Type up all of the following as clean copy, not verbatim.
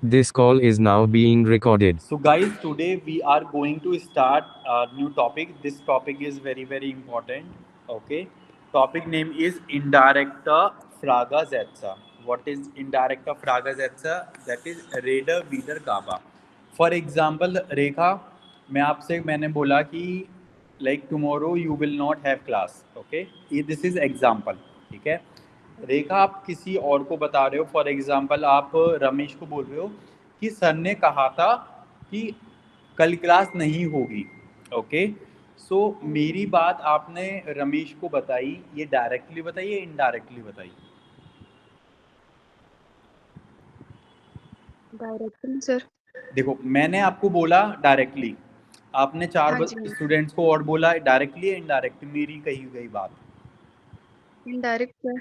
This call is now being recorded. So, guys, today we are going to start a new topic. This topic is very, very important. Okay. Topic name is Indirecta Fraga Zetsa. What is Indirecta Fraga Zetsa? That is Reder Wieder Gaba. For example, Rekha, मैंने बोला कि like tomorrow you will not have class. Okay. This is example. ठीक है. रेखा आप किसी और को बता रहे हो, फॉर एग्जाम्पल आप रमेश को बोल रहे हो कि सर ने कहा था कि कल क्लास नहीं होगी। ओके, सो मेरी बात आपने रमेश को बताई, ये डायरेक्टली बताई या इनडायरेक्टली बताई? Directly sir. देखो, मैंने आपको बोला डायरेक्टली, आपने चार हाँ जी, स्टूडेंट्स को और बोला डायरेक्टली या इनडायरेक्टली मेरी कही गई बात? Indirect sir.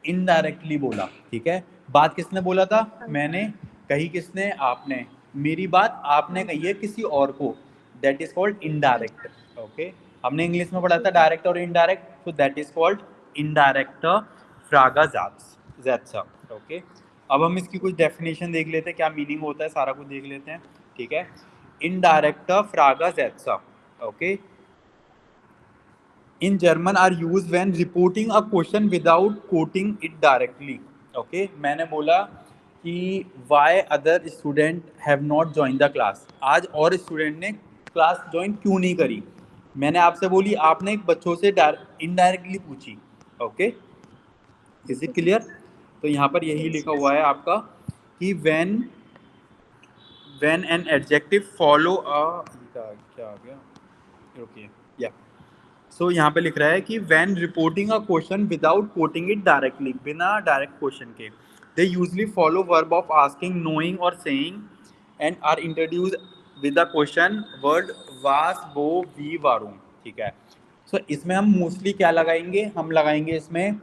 इनडायरेक्टली बोला। ठीक है, बात किसने बोला था? हाँ मैंने कही। किसने? आपने। मेरी बात आपने हाँ कही है किसी और को, दैट इज कॉल्ड हाँ जी, इनडायरेक्ट। ओके, हमने इंग्लिश में पढ़ा था ठीक है। डायरेक्ट और इनडायरेक्ट, तो दैट इज कॉल्ड इनडायरेक्ट फ्रागा ज़ैट्स। ओके, अब हम इसकी कुछ डेफिनेशन देख लेते हैं, क्या मीनिंग होता है, सारा कुछ देख लेते हैं। ठीक है, इनडायरेक्ट फ्रागा ज़ैट्स। Okay, in German are used when reporting a question without quoting it directly. Okay, मैंने बोला कि why other student have not joined the class, आज और स्टूडेंट ने क्लास ज्वाइन क्यों नहीं करी, मैंने आपसे बोली, आपने एक बच्चों से इनडायरेक्टली पूछी। Okay, is it clear? तो यहाँ पर यही यस लिखा यस। हुआ है आपका कि when an adjective follow a, क्या आ गया, रुकिए, या सो यहाँ पे लिख रहा है कि when reporting a question without quoting it directly, बिना डायरेक्ट क्वेश्चन के, they usually follow verb of asking, knowing और saying and are introduced with the question word वास वो वी वारूम। ठीक है, सो इसमें हम मोस्टली क्या लगाएंगे? हम लगाएंगे इसमें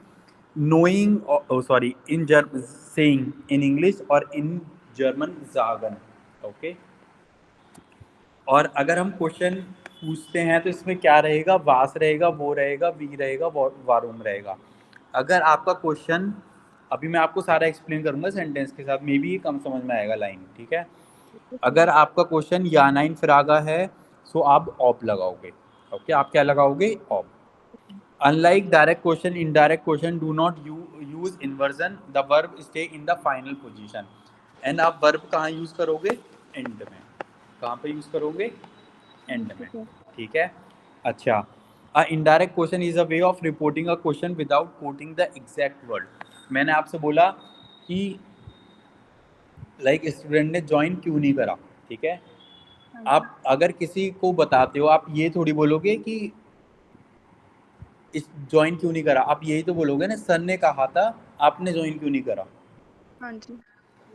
knowing, sorry, in saying in English और इन जर्मन जागन। ओके, और अगर हम क्वेश्चन पूछते हैं तो इसमें क्या रहेगा? वास रहेगा, वो रहेगा, वी रहेगा, वारूम रहेगा। अगर आपका क्वेश्चन, अभी मैं आपको सारा एक्सप्लेन करूंगा सेंटेंस के साथ, मे बी कम समझ में आएगा लाइन। ठीक है, अगर आपका क्वेश्चन या नाइन फिरागा है तो आप ऑप लगाओगे। ओके, आप क्या लगाओगे? Op. Unlike direct question, indirect question do not use inversion, the verb stay in the final position. And आप वर्ब कहाँ यूज करोगे? एंड में। कहाँ पे यूज करोगे? एंड में। ठीक है। ठीक है, अच्छा, a indirect question is a way of reporting a question without coating the exact word. मैंने आपसे बोला कि लाइक स्टूडेंट ने ज्वाइन क्यों नहीं करा। ठीक है, हाँ जी, आप अगर किसी को बताते हो, आप ये थोड़ी बोलोगे कि इस ज्वाइन क्यों नहीं करा, आप यही तो बोलोगे ना, सर ने कहा था, आपने ज्वाइन क्यों नहीं करा। हाँ जी,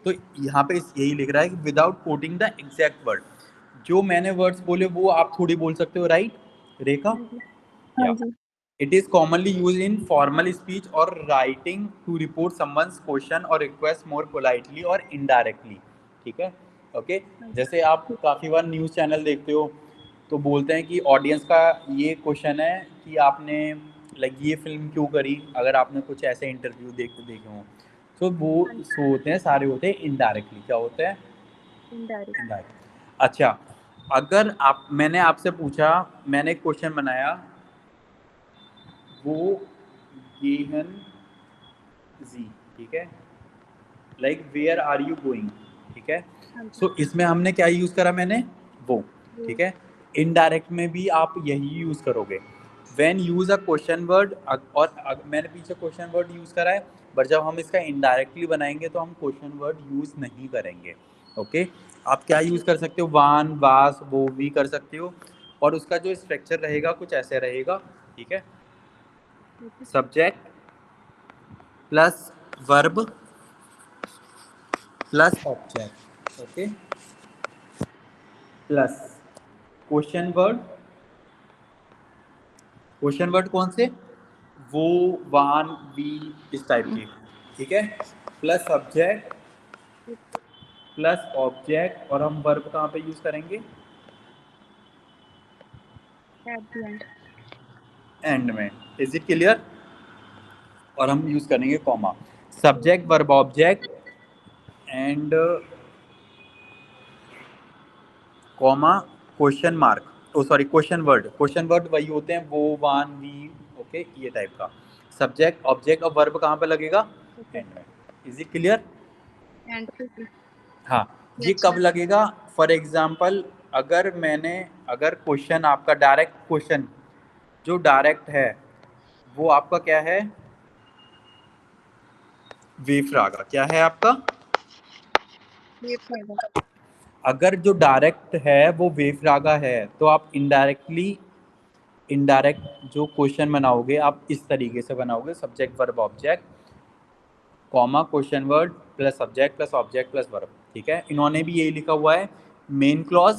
तो यहाँ पे यही लिख रहा है कि without coating the exact word, जो मैंने वर्ड्स बोले वो आप थोड़ी बोल सकते हो, राइट रेखा? हाँ जी, हाँ या जी, it is commonly use in formal speech और writing to report someone's question और रिक्वेस्ट मोर पोलाइटली और इनडायरेक्टली। ठीक है, ओके, हाँ जी, जैसे आप काफ़ी बार न्यूज़ चैनल देखते हो तो बोलते हैं कि ऑडियंस का ये क्वेश्चन है कि आपने लाइक ये फिल्म क्यों करी, अगर आपने कुछ ऐसे इंटरव्यू देखे हों, तो वो हाँ जी, सो होते हैं, सारे होते हैं इनडायरेक्टली। क्या होते हैं? इनडायरेक्ट। इनडायरेक्ट। अच्छा, अगर आप, मैंने आपसे पूछा, मैंने एक क्वेश्चन बनाया, वो गेहन जी, ठीक है, like where are you going. ठीक है, हाँ जी, सो इसमें हमने क्या यूज़ करा? मैंने वो। वो। ठीक है, इनडायरेक्ट में भी आप यही यूज़ करोगे, when use a question word, और मैंने पीछे क्वेश्चन वर्ड यूज़ करा है, बट जब हम इसका इनडायरेक्टली बनाएंगे तो हम क्वेश्चन वर्ड यूज़ नहीं करेंगे। ओके, आप क्या यूज़ कर सकते हो? वान, वास, वो भी कर सकते हो, और उसका जो स्ट्रक्चर रहेगा कुछ ऐसे रहेगा। ठीक है, okay sir. Subject plus verb plus object. Okay, plus question word. Question word कौन से? वो, वान, वी, इस टाइप के। ठीक है, प्लस सब्जेक्ट प्लस ऑब्जेक्ट, और हम वर्ब कहाँ पे यूज करेंगे? At the end. एंड में। Is it clear? और हम यूज करेंगे comma, subject verb object and comma question mark, oh sorry question word वही होते हैं वो, वन, वी, ओके, ये टाइप का। सब्जेक्ट, ऑब्जेक्ट और वर्ब कहाँ पे लगेगा? Okay. एंड में। Is it clear? And पे sir. हाँ, ये Yes, कब sir. लगेगा? फॉर एग्जाम्पल अगर क्वेश्चन आपका डायरेक्ट क्वेश्चन जो डायरेक्ट है वो आपका क्या है? वेफ्रागा। क्या है आपका? ये फायदा. अगर जो डायरेक्ट है वो वेफ्रागा है तो आप इनडायरेक्ट जो क्वेश्चन बनाओगे आप इस तरीके से बनाओगे, subject verb object comma question word plus subject plus object plus verb. ठीक है, इन्होंने भी यही लिखा हुआ है, main clause,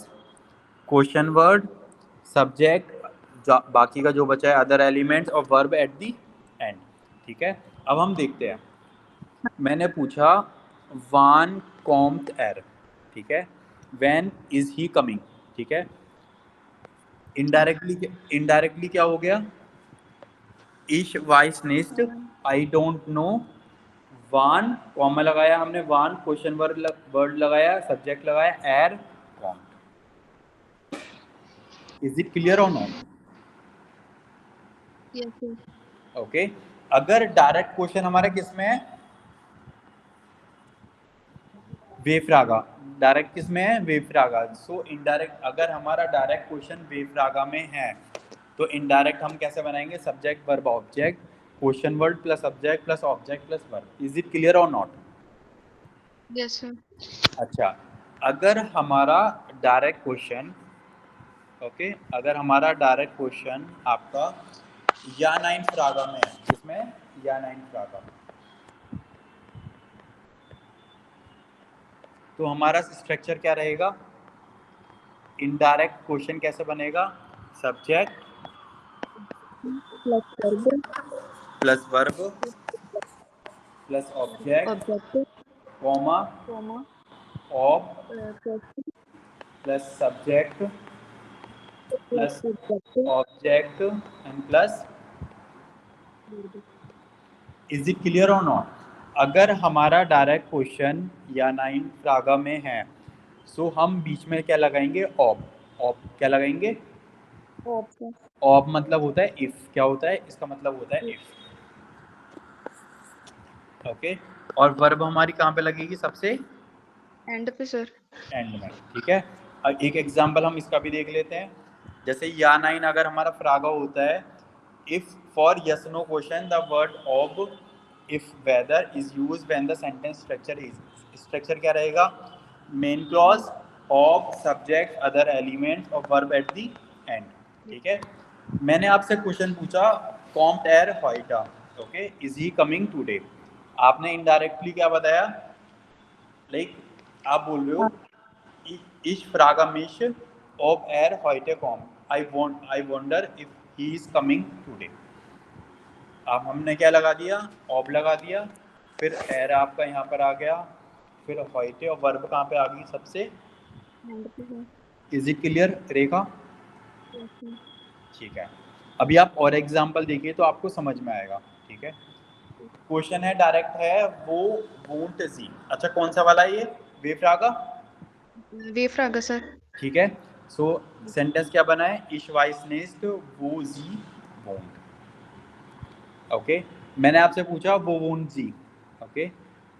question word, subject, बाकी का जो बचा है अदर एलिमेंट्स और वर्ब एट दी एंड। ठीक है, अब हम देखते हैं। मैंने पूछा वान कॉम्ट एर, ठीक है, व्हेन इज ही कमिंग। ठीक है, इनडायरेक्टली क्या हो गया? इश वाइस nest, I don't no, one comma लगाया हमने, वान क्वेश्चन वर्ड लगाया, सब्जेक्ट लगाया, एर कॉम्ट। इज इट क्लियर और नॉट? Yes, sir. ओके, अगर डायरेक्ट क्वेश्चन हमारा किस में है? वेफ्रागा। डायरेक्ट किस में है? वेफ्रागा। सो इनडायरेक्ट, अगर हमारा डायरेक्ट क्वेश्चन वेफ्रागा में है तो इनडायरेक्ट हम कैसे बनाएंगे? Subject verb object question word plus subject plus object plus verb. Is it clear और नॉट? Yes, sir. अच्छा, अगर हमारा डायरेक्ट क्वेश्चन, ओके, अगर हमारा डायरेक्ट क्वेश्चन आपका या नाइन फ्रागा में है, किसमें? या नाइन फ्रागा, तो हमारा स्ट्रक्चर क्या रहेगा? इनडायरेक्ट क्वेश्चन कैसे बनेगा? Subject Plus verb, plus verb plus object objective, comma comma, ऑब question, plus subject plus plus objective, object and plus. verb. Is it clear और नॉट? अगर हमारा डायरेक्ट क्वेश्चन या नाइन फ्रागा में है सो हम बीच में क्या लगाएंगे? ऑब। ऑब क्या लगाएंगे? Option. ऑब मतलब होता है इफ। क्या होता है? इसका मतलब होता है इफ। ओके, और वर्ब हमारी कहाँ पे लगेगी? सबसे And पे sir. एंड में। ठीक है, अब एक एग्जांपल हम इसका भी देख लेते हैं। जैसे या नाइन अगर हमारा फ्रागा होता है, if for yes no question the word ऑब if whether is use when the sentence structure is. Structure क्या रहेगा? मेन क्लॉज, ऑब, सब्जेक्ट, अदर एलिमेंट्स और वर्ब एट द एंड। ठीक है, मैंने आपसे क्वेश्चन पूछा कॉम्ट एर हॉइटा, okay, is he coming today. आपने इनडायरेक्टली क्या बताया? लाइक आप बोल रहे हो Ich frage mich, ob heute kommt. I wonder if he is coming today. अब हमने क्या लगा दिया? ऑब लगा दिया, फिर एर आपका यहाँ पर आ गया, फिर heute और वर्ब कहाँ पे आ गई सबसे? And पे sir. Is it clear Rekha? Yes, sir. ठीक है, अभी आप और एग्जांपल देखिए तो आपको समझ में आएगा। ठीक है, क्वेश्चन है डायरेक्ट है वो वोंट जी। अच्छा, कौन सा वाला है ये? वेफ्रागा। V फ्रागा sir. ठीक है, सो सेंटेंस क्या बना है? इश वाइस नेस्ट वो जी वोंट। ओके, मैंने आपसे पूछा वो वोंट जी, ओके,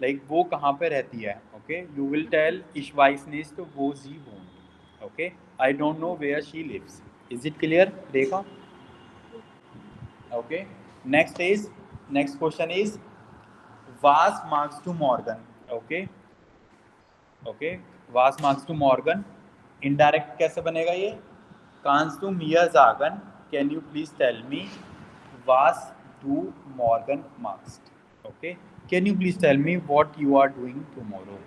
लाइक वो कहाँ पे रहती है? ओके, यू विल टेल इश वाइस नेस्ट वो जी वोंट। Okay, I don't know where she lives. Is it clear Rekha? Okay, next question is वास मार्क्स टू मॉर्गन। ओके, ओके, वास मार्क्स टू मॉर्गन इनडायरेक्ट कैसे बनेगा ये? कांस टू मियर जागन, can you please tell me वास डू मॉर्गन मार्क्स। Okay, can you please tell me what you are doing tomorrow.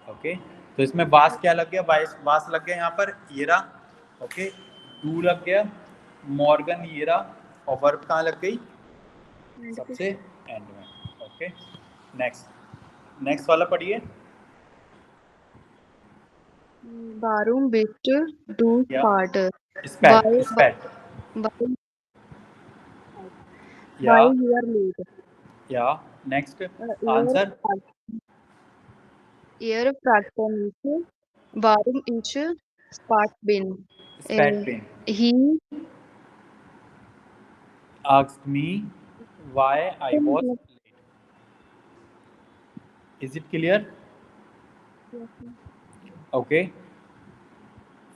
Okay, तो इसमें वास क्या लग गया? वास लग गया यहाँ पर, ये रहा। ओके, डू लग गया, मॉर्गन ये रहा, और वर्ब कहाँ लग गई? And पे सबसे एंड में। ओके, नेक्स्ट वाला पढ़िए। Warum bist du या fad? स्पैट Why स्पैट why या why you are late? या next Air answer. air fragment Warum ich spät bin. Spat Uh, pain. he Asked me why I was मतलब late. Is it clear? Okay.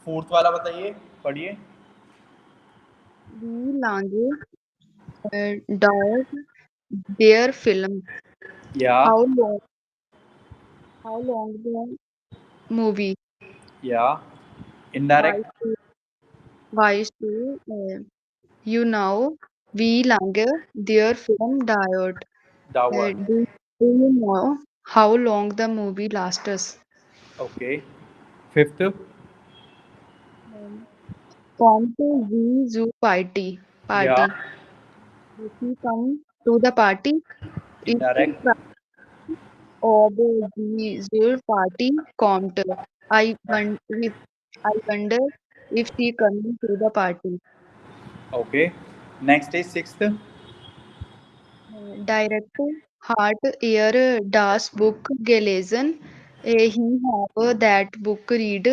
Fourth वाला बताइए, पढ़िए. wie lange dauert der Film? या How long? How long the movie? या Why indirect. to, why to you know wie lange der Film dauert? डावर्ड. Do you know how long the movie lasts? Okay. Fifth. Kommt wie zur Party? या Party. If you come to the party, if you indirect. ob die zur Party kommt. If I wonder if she coming to the party. Okay. Next is sixth. Direct hat er das Buch gelesen. He have that book read.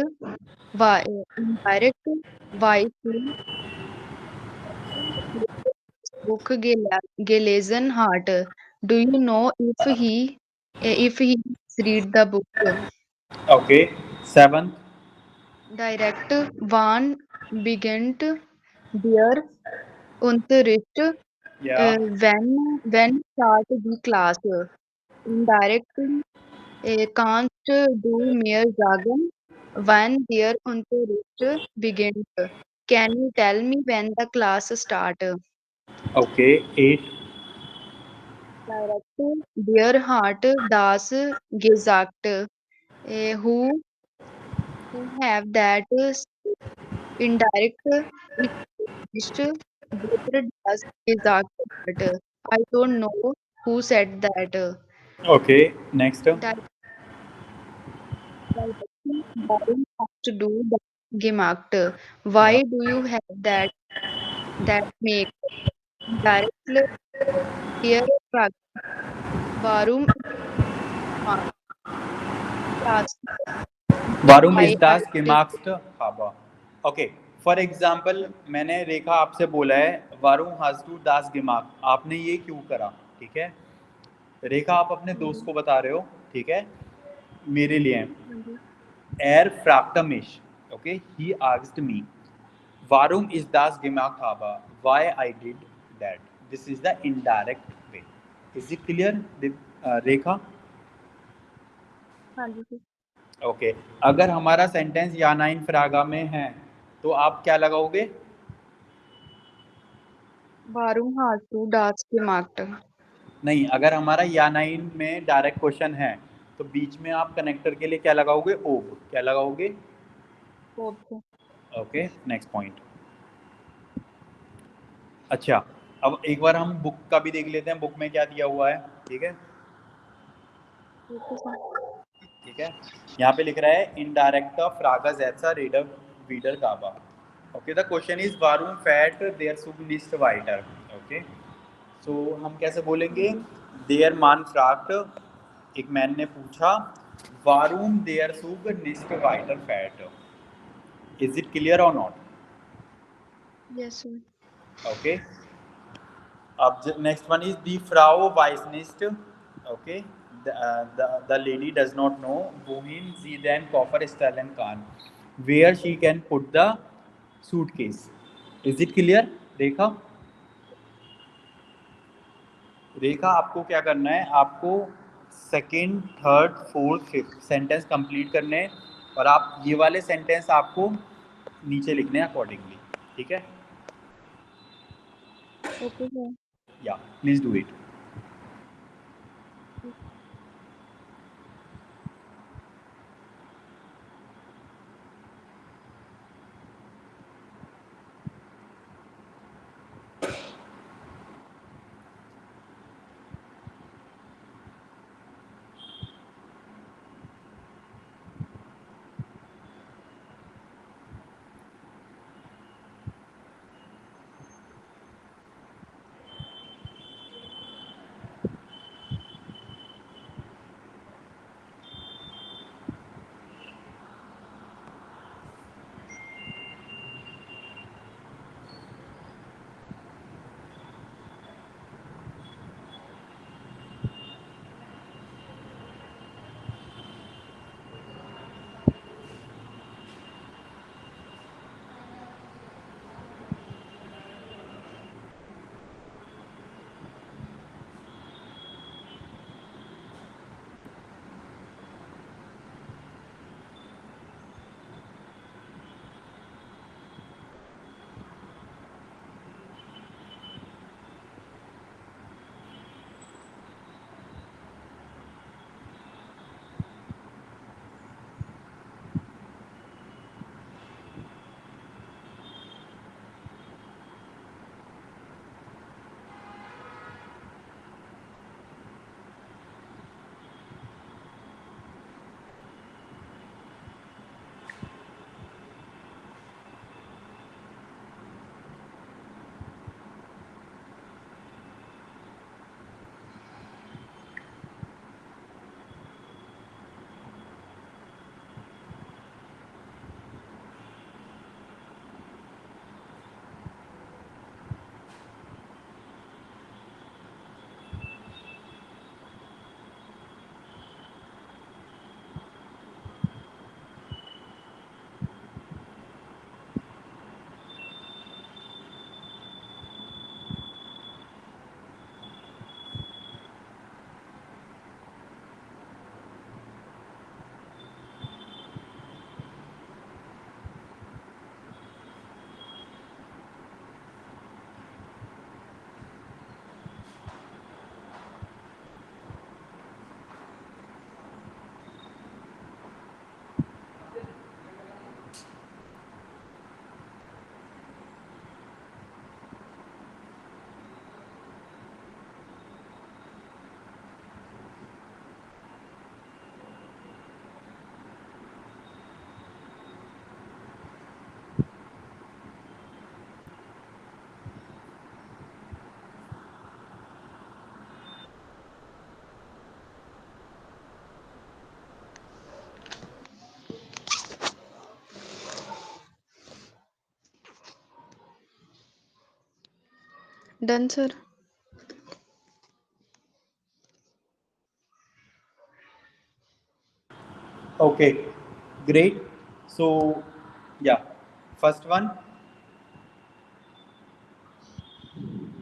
Why indirect why he book gelesen hat. Do you know if he read the book? Okay. Seventh. Direct wann beginnt der Unterricht? या When start the class? Indirect can't do mehr sagen. When their Unterricht beginnt. Can you tell me when the class start? Okay. Eight. Direct der hat das gesagt. Who have that indirect is better das gesagt. I don't know who said that. Okay. Next. Directly, warum hast du das gemacht? Why do you have that make? Directly here frag. Warum machst du das? वारूम Why is I Das did gemacht habe. Okay. For example मैंने रेखा आपसे बोला है वारूम hast du das gemacht, आपने ये क्यों करा. ठीक है. रेखा आप अपने दोस्त को बता रहे हो. ठीक है. मेरे लिए er fragte mich. Okay, he asked me warum ist das gemacht habe, why I did that. This is the indirect way. Is it clear, रेखा? हाँ जी ओके. अगर हमारा सेंटेंस या नाइन फ्रागा में है तो आप क्या लगाओगे? Warum hast du das gemacht? नहीं, अगर हमारा या नाइन में डायरेक्ट क्वेश्चन है तो बीच में आप कनेक्टर के लिए क्या लगाओगे? ओब. क्या लगाओगे? Okay. ओके. Next point. अच्छा, अब एक बार हम बुक का भी देख लेते हैं, बुक में क्या दिया हुआ है. ठीक है. ठीक है. यहाँ पे लिख रहा है इनडायरेक्ट फ्रागा ज़ेट्सा रीडर वीडर काबा. ओके. द क्वेश्चन इज वारूम फैट देयर सुग निस्ट वाइटर. ओके. सो हम कैसे बोलेंगे? देयर मान फ्राक्ट, एक मैन ने पूछा वारूम देयर सुग निस्ट वाइटर फैट. इज इट क्लियर और नॉट? Yes, sir. ओके. अब नेक्स्ट वन इज दी फ्राउ वाइसनिस्ट. Okay. The lady does not know wohin sie den Koffer stellen kann, where she can put the suitcase. Is it clear, रेखा? रेखा आपको क्या करना है? आपको second, third, fourth, fifth sentence complete करने हैं और आप ये वाले सेंटेंस आपको नीचे लिखने हैं अकॉर्डिंगली. ठीक है. Okay, sir. या please do it. Done, sir. Okay, great. So, yeah, first one.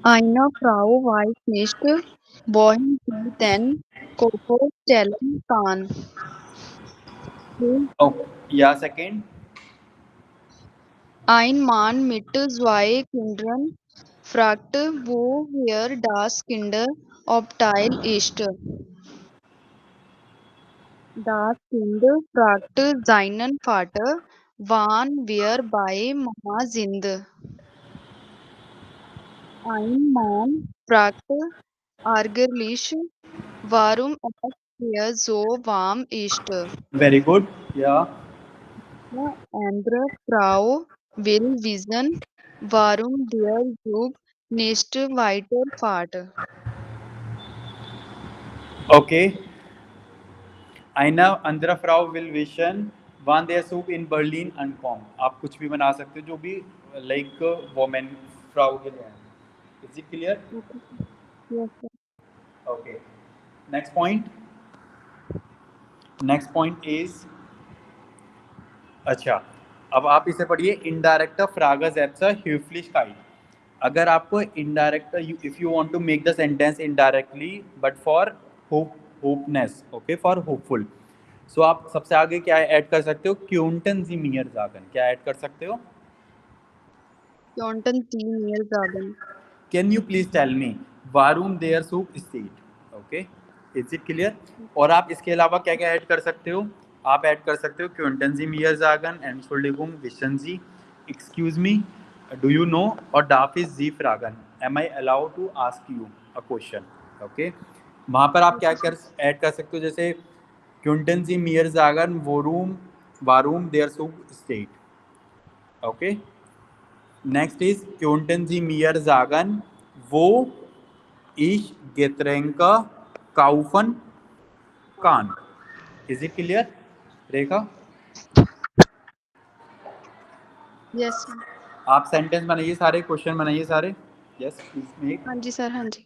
Eine Frau weiß nicht, wohin sie den Koffer stellen kann. Oh, yeah, second. Ein Mann mit zwei Kindern fragt, woher das Kinderabteil ist. Das Kind fragt seinen Vater, wann wir bei Mama sind. Ein Mann fragt ärgerlich, warum es hier so warm ist. Very good. Yeah. Eine andere Frau will wissen, warum der Zug nicht weiterfährt. Okay. Eine andere Frau will vision wann der Zug in Berlin ankommt. आप कुछ भी बना सकते हो जो भी like woman Frau के लिए है. Is it clear? Okay. Yes, sir. Okay. Next point. Next point is अच्छा अब आप इसे पढ़िए इनडायरेक्ट फ्रागा ज़ेप्सा ह्यूफ्लिशकाइट अगर आपको indirect if you want to make the sentence indirectly but for hope hopeness okay for hopeful so आप सबसे आगे क्या ऐड कर सकते हो क्यूंटन जी मियर जागन क्या ऐड कर सकते हो Konnten Sie mir sagen? Can you please tell me वारूम देयर सूप स्टेट ओके इज इट क्लियर और आप इसके अलावा क्या क्या ऐड कर सकते हो आप ऐड कर सकते हो क्विंटन जी मियर जागन एंसुल्डिगुम विशन जी excuse me do you know और डाफिस जी फ्रागन am I allowed to ask you a question okay वहाँ पर आप क्या Okay, sir. कर ऐड कर सकते हो जैसे क्विंटन जी मियर जागन वोरूम वारूम देयर सूप स्टेट ओके नेक्स्ट इज क्विंटन जी मियर जागन वो Ich Getränke kaufen kann. Is it clear? Rekha Yes, sir. आप सेंटेंस बनाइए सारे क्वेश्चन बनाइए सारे यस प्लीज मेक हाँ जी सर, हाँ जी.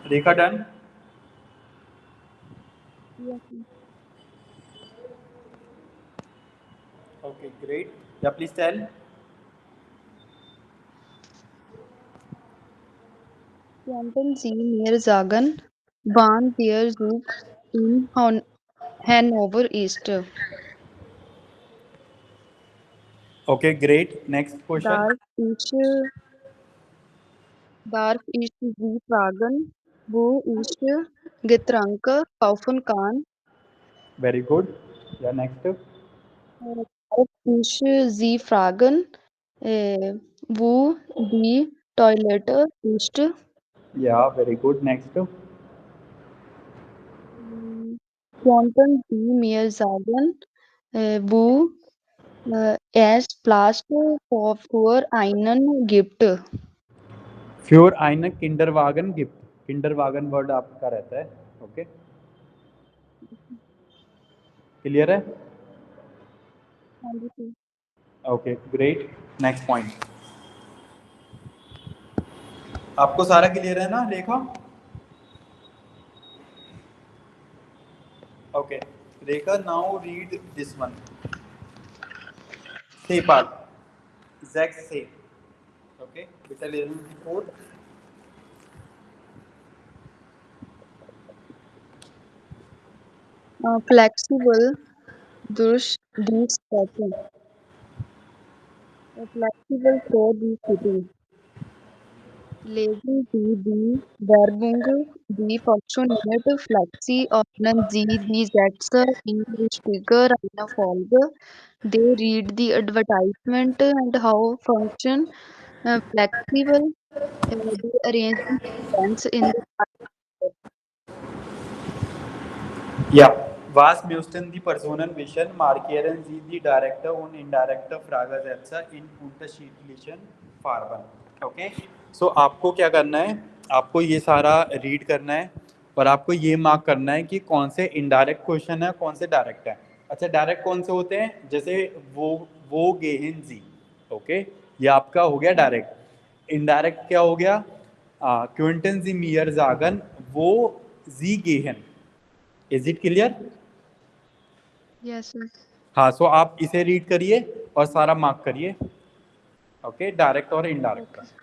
Rekha done Yes, sir. Okay great या please tell Konnten Sie mir sagen, wann der Zug in Hannover ist? Okay great next question Das ist Darf ist sie fragen, wo ist Getränke kaufen kann? Very good. Yeah, next. Darf ich Sie fragen, wo die Toilette ist? Yeah, very good. Next. Könnten Sie mir sagen, wo es Platz für einen gibt? फ्योर आइन किंडरवागन gift, किंडरवागन word आपका रहता है. Okay, clear है? हाँ जी, जी। Okay, great. Next point. आपको सारा क्लियर है ना, Rekha? Okay, Rekha, now read this one. से पार्ट, एग्जैक्ट से. ओके, बेटा ले फोर. Flexible discussion. Flexible for the city. Lesen Sie die Werbung, die funktioniert flexi ordnen Sie die Sätze in richtiger Reihenfolge. They read the advertisement and how function flexible. They arrange the sentence in the Ja, was müssten die Personen wissen? Markieren Sie die direkte und indirekte Fragesätze in unterschiedlichen Farben. Okay, so आपको क्या करना है, आपको ये सारा read करना है और आपको ये मार्क करना है कि कौन से इनडायरेक्ट क्वेश्चन है, कौन से डायरेक्ट है. अच्छा, डायरेक्ट कौन से होते हैं? जैसे वो गेहन जी. ओके, ये आपका हो गया डायरेक्ट. इनडायरेक्ट क्या हो गया? क्विंटन जी मियर जागन वो जी गेहन. Is it clear? Yes, sir. हाँ, सो आप इसे रीड करिए और सारा मार्क करिए. ओके, डायरेक्ट और इनडायरेक्ट Okay. का.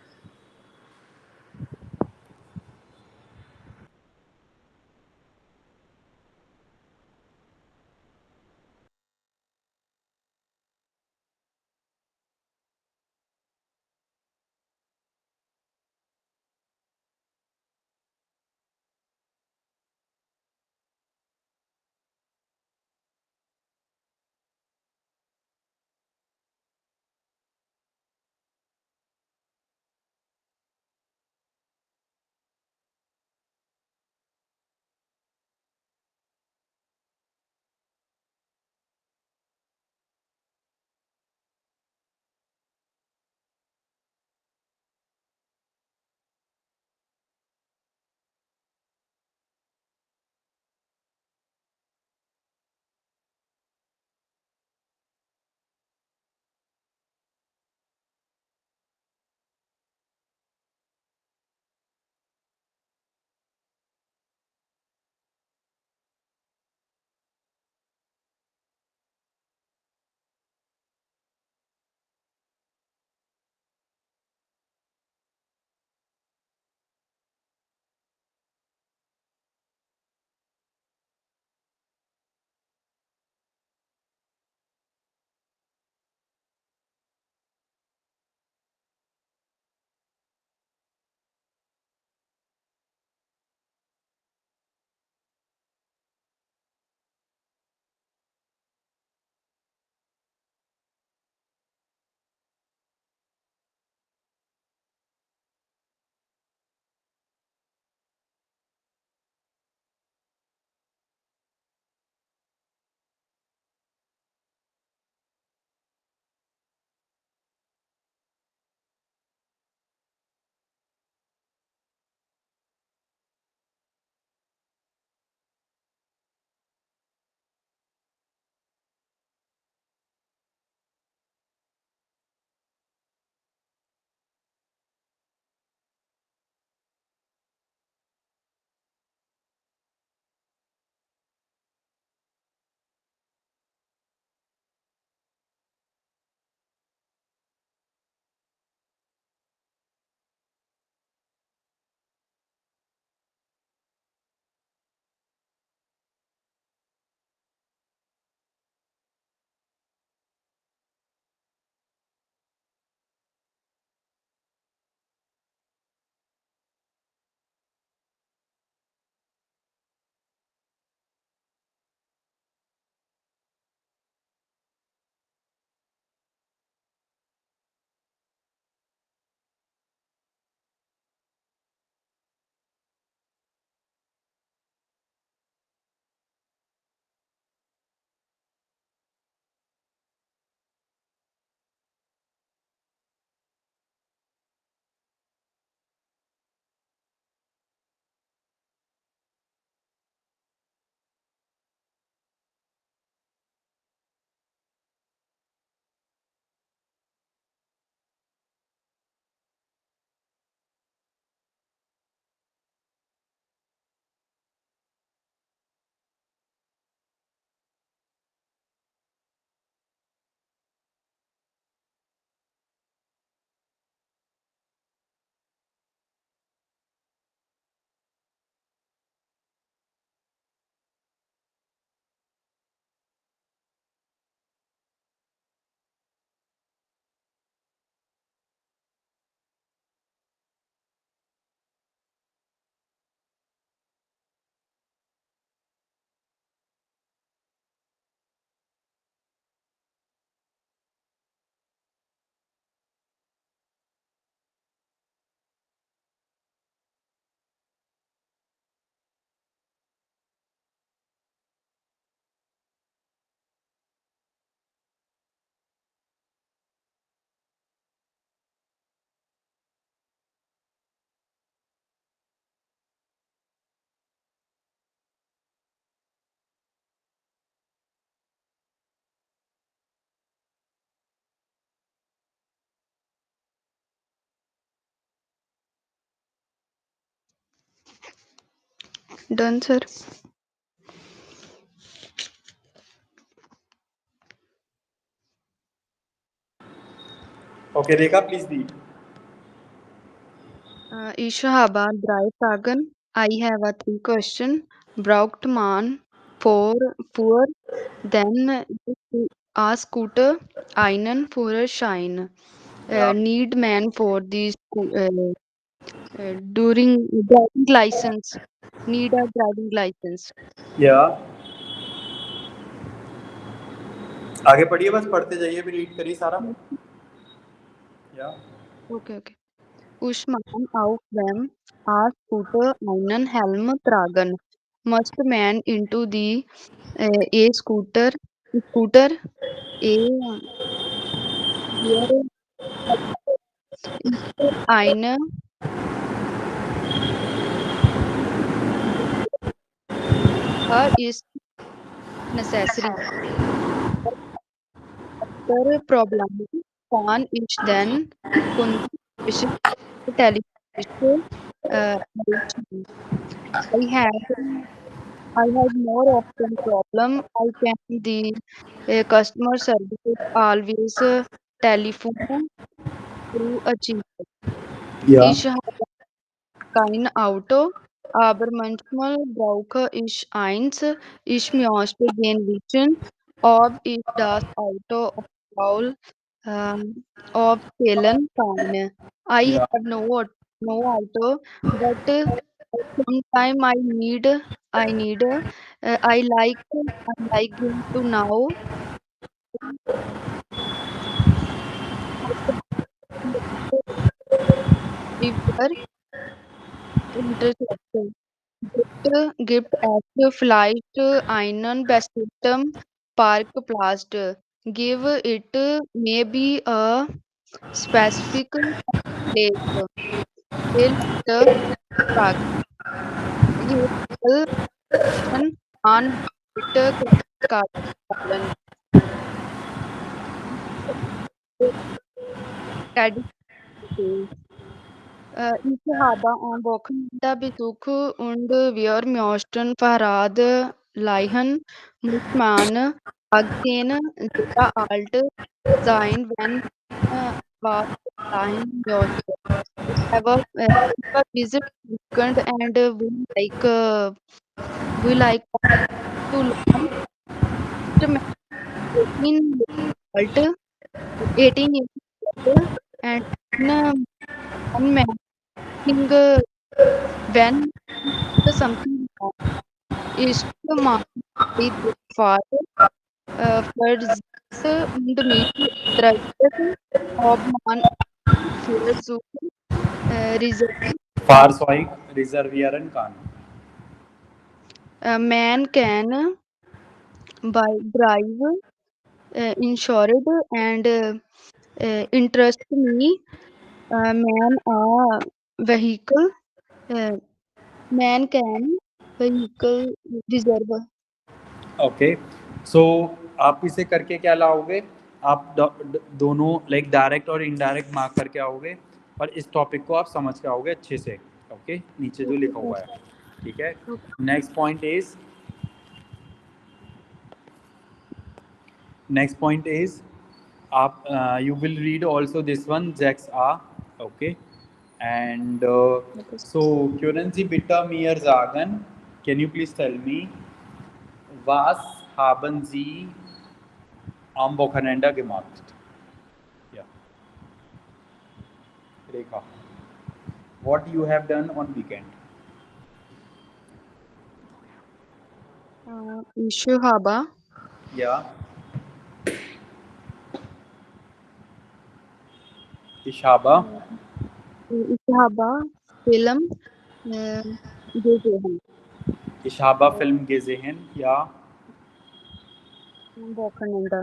Done, sir. Okay, Rekha, please read. Ich habe drei Fragen. I have a three question. Braucht man für den A-Scooter einen Führerschein? Yeah. Need man for the during driving license? Need a driving license. Yeah. आगे पढ़िए, बस पढ़ते जाइए, भी read करिए सारा. Yeah. Okay, okay. Muss man auf dem A-Scooter einen Helm tragen? Must man into the scooter a wear eine is necessary. The problem can is then condition television addiction. I had I had more often problem. I can the customer service always telephone to achieve. Yeah. Ich habe kein Auto, aber manchmal brauche ich eins. Ich möchte gehen wissen, ob ich das Auto obwohl abstellen kann. I Yeah. have no auto, but sometime I like going to now. We were interested. Gift as flight einen bestimmten Parkplatz. Give it maybe a specific place. Will the Prague Hilton on it card balance. Caddy Ich habe am Wochenende Besuch und wir möchten verraten muss man Aktien sehr alt sein, wenn was sein möchte. We have a visit weekend and we like to learn it may 18 years old, 18 years old and one man think when something wrong ist man with Vater versucht und mich interessiert, ob man versucht, Reserve फार सॉइक रिजर्वियरन कान. a man can buy, drive, insured, and interest me, man a vehicle, uh, man can vehicle reserve. Okay, so आप इसे करके क्या लाओगे? आप दोनों लाइक डायरेक्ट और इनडायरेक्ट मार्क करके आओगे और इस टॉपिक को आप समझ के आओगे अच्छे से. ओके, नीचे जो लिखा हुआ है. ठीक है. नेक्स्ट पॉइंट इज आप you will read also this one जैक्स आ. Okay, and so können Sie bitte mir sagen, can you please tell me, was haben Sie am Wochenende gemacht? Yeah. Rekha, what you have done on weekend? Ich habe Yeah. Ishaba. ich habe Film gesehen. Ishaba film gesehen. Yeah. Am Wochenende.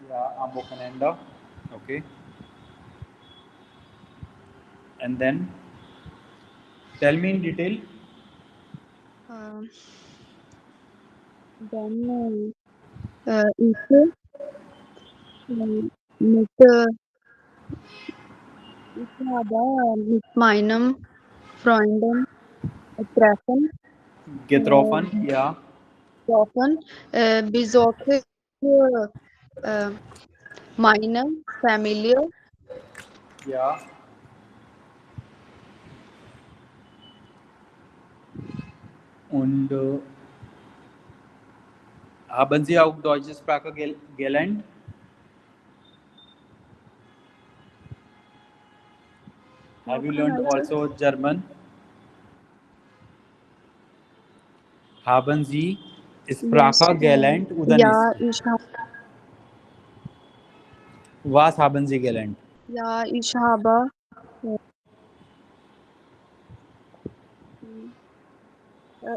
Yeah. Am Wochenende. Okay. And then tell me in detail. Then ich mit ich habe mit meinem Freunden treffen. getroffen, ja. Getroffen. Besuche äh, meine Familie. Ja. Und haben Sie auch deutsche Sprache gelernt? Have you learned also German? Haben Sie Yes, Sprache gelernt oder ja, nicht? Was haben Sie gelernt? ich habe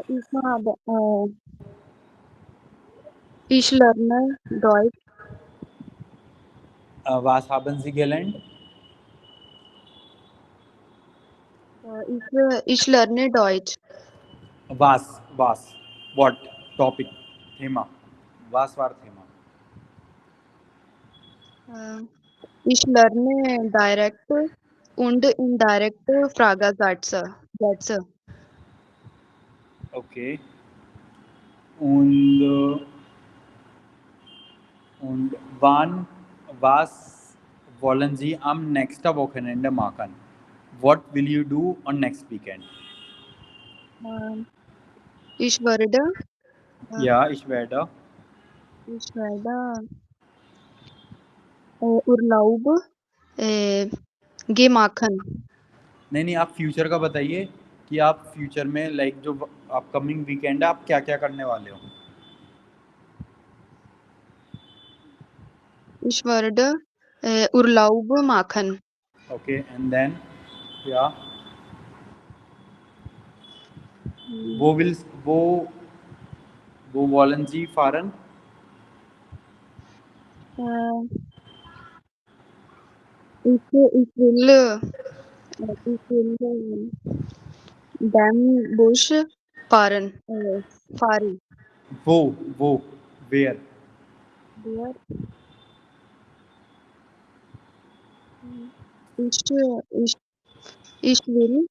ich habe ich lerne Deutsch. Was haben Sie gelernt? Ich lerne Deutsch. Was? What? Topic? Thema? Was war Thema? Ich lerne direkt und indirekt Fragesätze. Okay. Und, und was wollen Sie am nächsten Wochenende machen? What will you do on next weekend? Ich werde Ja, ich werde. Urlaub machen. नहीं आप future का बताइए कि आप future में like जो upcoming weekend है आप क्या क्या करने वाले हो. Ich werde Urlaub machen. Okay, and then yeah. वो will वो wollen Sie fahren? Ich will dem Busch fahren. वो where? Der ich will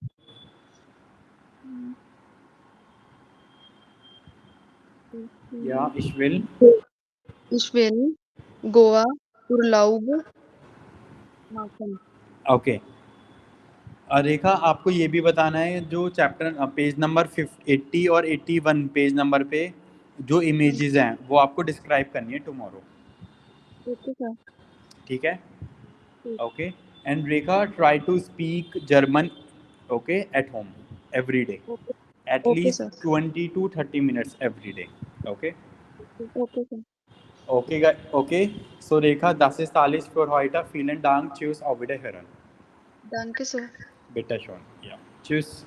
Ja, ich will. Goa Urlaub machen. Okay. Rekha आपको ये भी बताना है जो चैप्टर पेज नंबर 80 और 81 पेज नंबर पे जो इमेजेस हैं वो आपको डिस्क्राइब करनी है टुमारो. Okay, sir. ठीक है. Okay. And Rekha try to speak German okay at home every day at Okay, least sir. 20 to 30 minutes every day. Okay. Okay, sir. Okay, okay. So Rekha, das ist alles für heute. Vielen Dank. Tschüss. Auf Wiederhören. Danke, sir. Bitte schon. Ja. Tschüss.